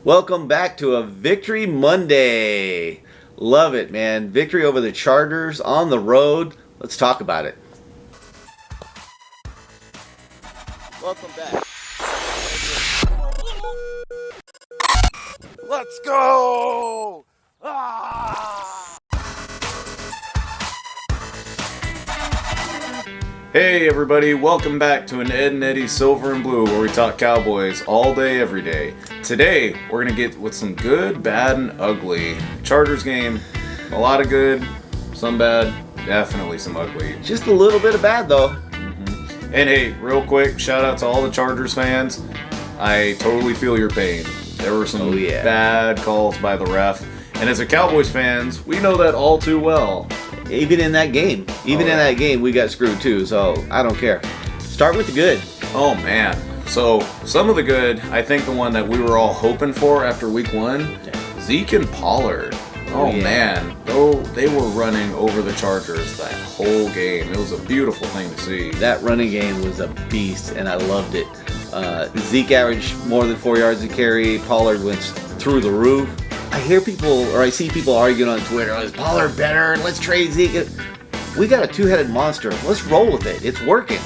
Welcome back to a Victory Monday. Love it, man. Victory over the Chargers on the road. Let's talk about it. Welcome back. Let's go! Ah! Hey everybody, welcome back to an Ed and Eddie Silver and Blue where we talk Cowboys all day, every day. Today, we're going to get with some good, bad, and ugly. Chargers game, a lot of good, some bad, definitely some ugly. Just a little bit of bad, though. And hey, real quick, shout out to all the Chargers fans. I totally feel your pain. There were some bad calls by the ref. And as a Cowboys fans, we know that all too well. Even in that game. In that game, we got screwed too, so I don't care. Start with the good. Oh, man. So, some of the good, I think the one that we were all hoping for after week one, Zeke and Pollard. Oh, man. They were running over the Chargers that whole game. It was a beautiful thing to see. That running game was a beast, and I loved it. Zeke averaged more than 4 yards a carry. Pollard went through the roof. I see people arguing on Twitter, is Pollard better? Let's trade Zeke. We got a two-headed monster. Let's roll with it. It's working.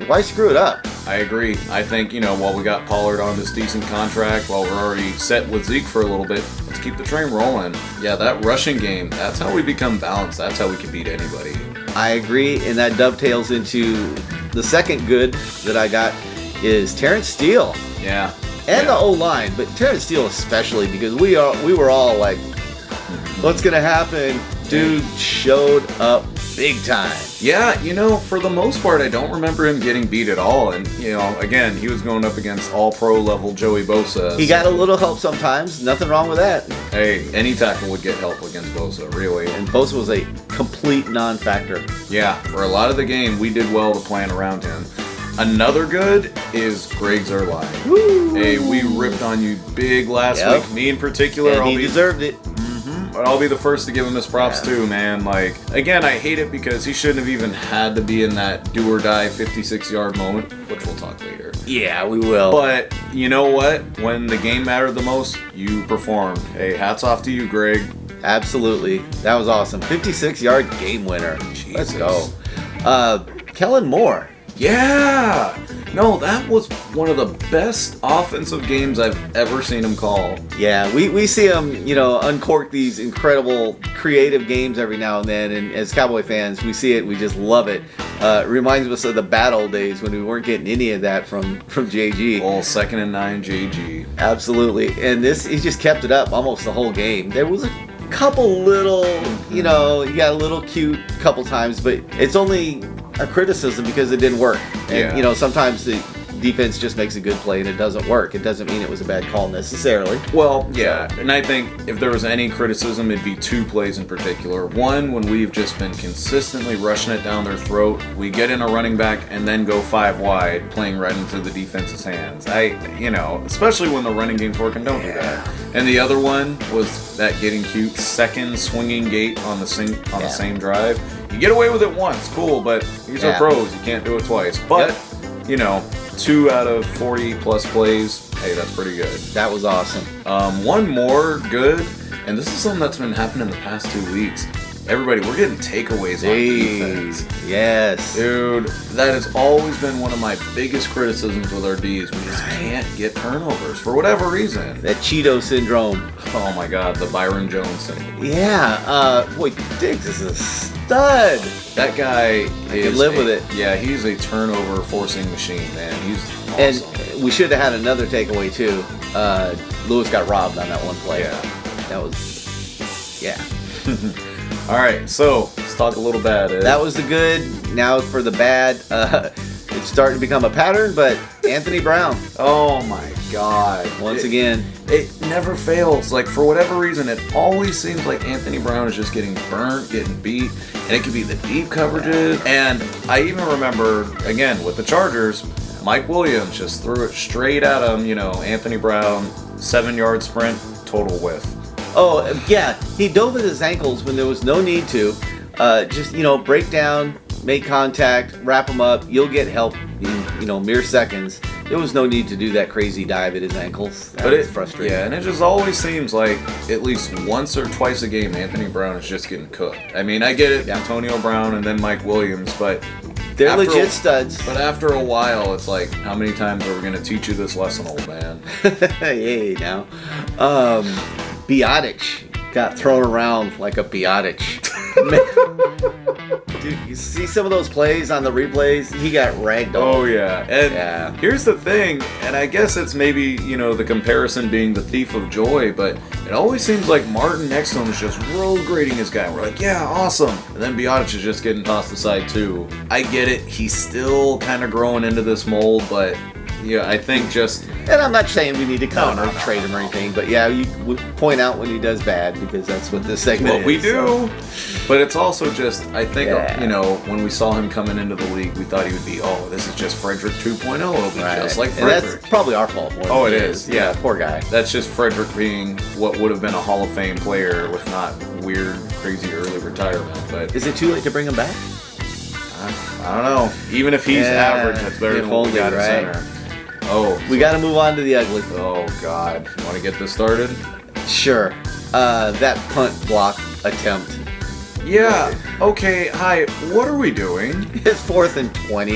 Why screw it up? I agree. I think, while we got Pollard on this decent contract, while we're already set with Zeke for a little bit, let's keep the train rolling. Yeah, that rushing game, that's how we become balanced. That's how we can beat anybody. I agree, and that dovetails into the second good that I got is Terrence Steele. Yeah. And the O-line, but Terrence Steele especially, because we were all like, what's going to happen? Dude showed up big time. Yeah, for the most part, I don't remember him getting beat at all. And, again, he was going up against all-pro level Joey Bosa. He got a little help sometimes. Nothing wrong with that. Hey, any tackle would get help against Bosa, really. And Bosa was a complete non-factor. Yeah, for a lot of the game, we did well to plan around him. Another good is Greg Zuerlein. Woo. Hey, we ripped on you big last week. Me in particular. And he deserved it. But I'll be the first to give him his props too, man. Like, again, I hate it because he shouldn't have even had to be in that do-or-die 56-yard moment, which we'll talk later. Yeah, we will. But you know what? When the game mattered the most, you performed. Hey, hats off to you, Greg. Absolutely. That was awesome. 56-yard game winner. Jesus. Let's go. Kellen Moore. Yeah! No, that was one of the best offensive games I've ever seen him call. Yeah, we see him, uncork these incredible creative games every now and then, and as Cowboy fans, we see it, we just love it. It reminds us of the bad old days when we weren't getting any of that from JG. Oh, 2nd and 9 JG. Absolutely, and he just kept it up almost the whole game. There was a couple little, he got a little cute couple times, but it's only a criticism because it didn't work. And, sometimes the defense just makes a good play and it doesn't work. It doesn't mean it was a bad call necessarily. Well, yeah, and I think if there was any criticism, it'd be two plays in particular. One, when we've just been consistently rushing it down their throat, we get in a running back and then go 5 wide, playing right into the defense's hands. Especially when the running game's working, don't do that. And the other one was that getting cute second swinging gate on the same drive. You get away with it once, cool, but these are pros. You can't do it twice. But, 2 out of 40 plus plays, hey, that's pretty good. That was awesome. One more good, and this is something that's been happening the past 2 weeks. Everybody, we're getting takeaways on defense. Yes. Dude, that has always been one of my biggest criticisms with our Ds. We just can't get turnovers for whatever reason. That Cheeto syndrome. Oh my God, the Byron Jones syndrome. Yeah. Boy, Diggs is a stud. That guy can live with it. Yeah, he's a turnover forcing machine, man. He's awesome. And we should have had another takeaway too. Lewis got robbed on that one play. Yeah. That was. Yeah. All right, so let's talk a little bad. That was the good. Now for the bad. It's starting to become a pattern, but Anthony Brown. Oh my God. Once again. It never fails. Like, for whatever reason, it always seems like Anthony Brown is just getting burnt, getting beat, and it could be the deep coverages. And I even remember, again, with the Chargers, Mike Williams just threw it straight at him. Anthony Brown, 7-yard sprint, total whiff. Oh, yeah. He dove at his ankles when there was no need to. Just, break down, make contact, wrap him up. You'll get help in, mere seconds. there was no need to do that crazy dive at his ankles. That was frustrating. Yeah, and it just always seems like at least once or twice a game, Anthony Brown is just getting cooked. I mean, I get it, Antonio Brown and then Mike Williams, but they're legit studs. But after a while, it's like, how many times are we going to teach you this lesson, old man? Hey, now. Biotic got thrown around like a Biotic. Dude, you see some of those plays on the replays? He got ragdolled. Oh, yeah. And here's the thing, and I guess it's maybe, the comparison being the thief of joy, but it always seems like Martin next to him is just road grading his guy. We're like, yeah, awesome. And then Biotic is just getting tossed aside, too. I get it. He's still kind of growing into this mold, but... yeah, I think just... And I'm not saying we need to cut him or trade him or anything, but yeah, you would point out when he does bad, because that's what this segment is. What we do. So. But it's also just, I think, when we saw him coming into the league, we thought he would be, this is just Frederick 2.0. It'll be just like Frederick. And that's probably our fault more than it is. Yeah, poor guy. That's just Frederick being what would have been a Hall of Fame player with not weird, crazy early retirement. But is it too late to bring him back? I don't know. Even if he's average, that's better than what we got at center. We got to move on to the ugly. Oh, God. You want to get this started? Sure. That punt block attempt. Yeah. Okay, hi. What are we doing? It's 4th and 20.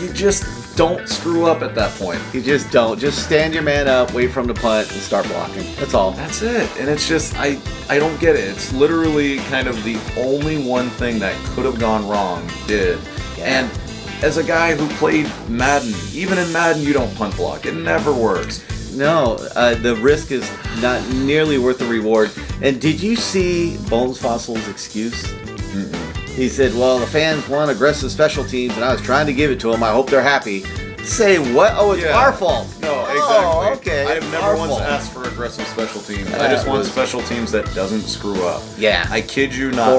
You just don't screw up at that point. You just don't. Just stand your man up, wait for him to punt, and start blocking. That's all. That's it. And it's just, I don't get it. It's literally kind of the only one thing that could have gone wrong did. Yeah. And as a guy who played Madden, even in Madden you don't punt block. It never works. No, the risk is not nearly worth the reward. And did you see Bones Fossil's excuse? Mm-mm. He said, well, the fans want aggressive special teams, and I was trying to give it to them. I hope they're happy. Say what? Oh, it's our fault. No, exactly. Oh, okay. I've never once asked for aggressive special teams. I just want special teams that doesn't screw up. Yeah. I kid you not,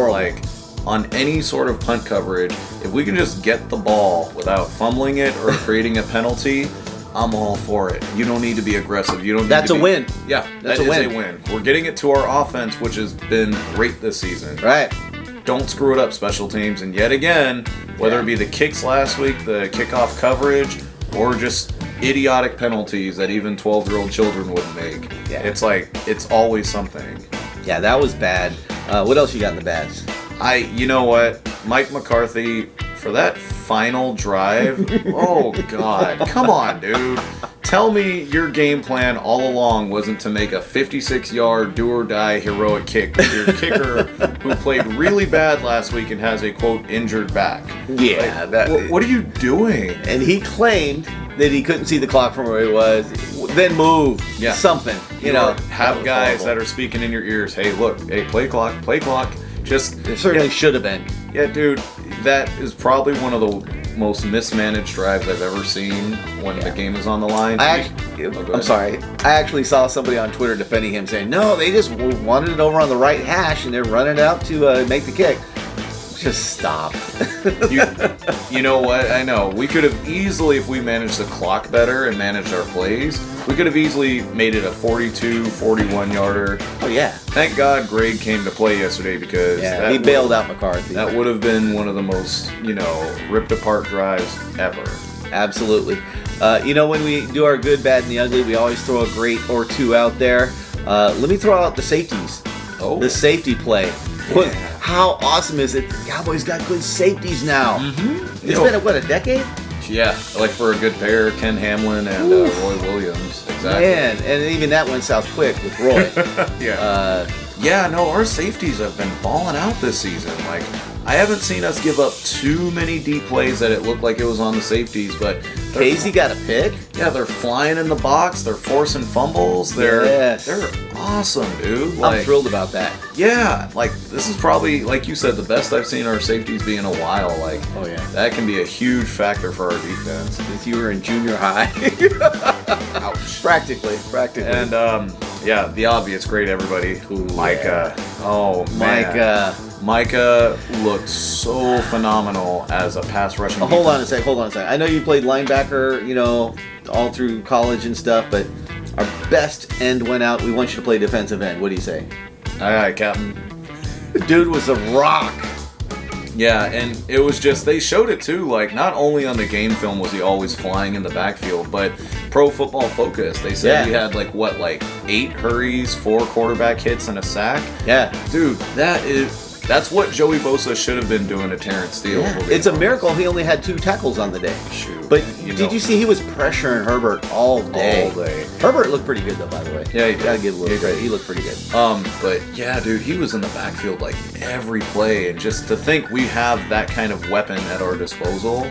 on any sort of punt coverage, if we can just get the ball without fumbling it or creating a penalty, I'm all for it. You don't need to be aggressive. You don't. That's a win. Yeah, that is a win. We're getting it to our offense, which has been great this season. Right. Don't screw it up, special teams. And yet again, whether it be the kicks last week, the kickoff coverage, or just idiotic penalties that even 12-year-old children wouldn't make. Yeah. It's like, it's always something. Yeah, that was bad. What else you got in the bads? You know what? Mike McCarthy, for that final drive, oh, God. Come on, dude. Tell me your game plan all along wasn't to make a 56-yard do-or-die heroic kick with your kicker who played really bad last week and has a, quote, injured back. Yeah. What are you doing? And he claimed that he couldn't see the clock from where he was. Then move. Yeah. Something. You know. Have guys that are speaking in your ears. Hey, look. Hey, play clock. Play clock. Just it certainly should have been. Yeah, dude, that is probably one of the most mismanaged drives I've ever seen when the game is on the line. I'm sorry. I actually saw somebody on Twitter defending him, saying, "No, they just wanted it over on the right hash, and they're running it out to make the kick." Just stop. You know what? I know. We could have easily, if we managed the clock better and managed our plays, we could have easily made it a 42, 41-yarder. Oh, yeah. Thank God Greg came to play yesterday because he bailed out McCarthy. That would have been one of the most, ripped apart drives ever. Absolutely. When we do our good, bad, and the ugly, we always throw a great or two out there. Let me throw out the safeties. Oh. The safety play. Yeah. How awesome is it? The Cowboys got good safeties now. Mm-hmm. It's been, a decade? Yeah, like for a good pair, Ken Hamlin and Roy Williams. Exactly. Man, and even that went south quick with Roy. Yeah. Our safeties have been balling out this season. Like, I haven't seen us give up too many deep plays that it looked like it was on the safeties, but Casey got a pick? Yeah, they're flying in the box. They're forcing fumbles. They're awesome, dude. I'm thrilled about that. Yeah, this is probably, like you said, the best I've seen our safeties be in a while. That can be a huge factor for our defense. Since you were in junior high. Ouch. Practically. And, the obvious great everybody. Micah. Oh, man. Micah looked so phenomenal as a pass rushing defense. Hold on a second. I know you played linebacker, all through college and stuff, but our best end went out. We want you to play defensive end. What do you say? Aye, Captain. The dude was a rock. Yeah, and it was just, they showed it too, like, not only on the game film was he always flying in the backfield, but Pro Football Focus, they said he had, like, 8 hurries, 4 quarterback hits, and a sack? Yeah. Dude, that's what Joey Bosa should have been doing to Terrence Steele. Yeah. It's a miracle he only had 2 tackles on the day. Shoot. But did you see he was pressuring Herbert all day? All day. Herbert looked pretty good, though, by the way. Yeah, he did. Gotta give a little credit. He looked pretty good. But yeah, dude, he was in the backfield like every play, and just to think we have that kind of weapon at our disposal.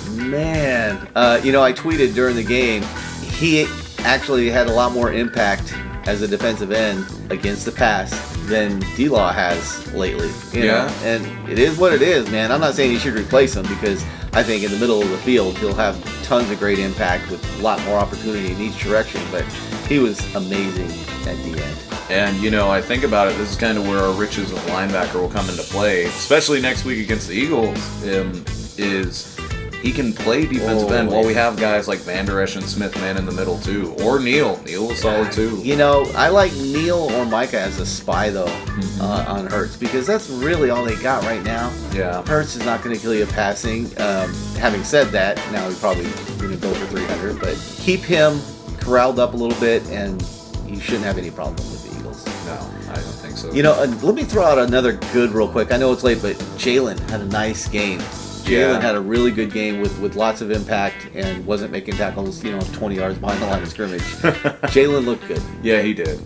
Man. I tweeted during the game, he actually had a lot more impact as a defensive end against the pass than D-Law has lately. You know? And it is what it is, man. I'm not saying you should replace him, because I think in the middle of the field he'll have tons of great impact with a lot more opportunity in each direction, but he was amazing at the end. And, I think about it, this is kind of where our riches of linebacker will come into play, especially next week against the Eagles, is he can play defensive end while we have guys like Van Der Esch and Smith-Man in the middle too. Or Neal. Neal is solid too. I like Neal or Micah as a spy though on Hurts, because that's really all they got right now. Yeah. Hurts is not going to kill you passing. Having said that, now he's probably going to go for 300, but keep him corralled up a little bit and you shouldn't have any problem with the Eagles. No, I don't think so. Let me throw out another good real quick. I know it's late, but Jalen had a nice game. Jalen had a really good game with lots of impact and wasn't making tackles, 20 yards behind the line of scrimmage. Jalen looked good. Yeah, he did.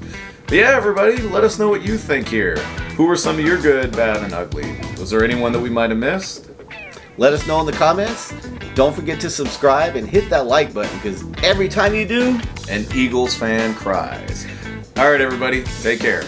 But yeah, everybody, let us know what you think here. Who were some of your good, bad, and ugly? Was there anyone that we might have missed? Let us know in the comments. Don't forget to subscribe and hit that like button, because every time you do, an Eagles fan cries. All right, everybody, take care.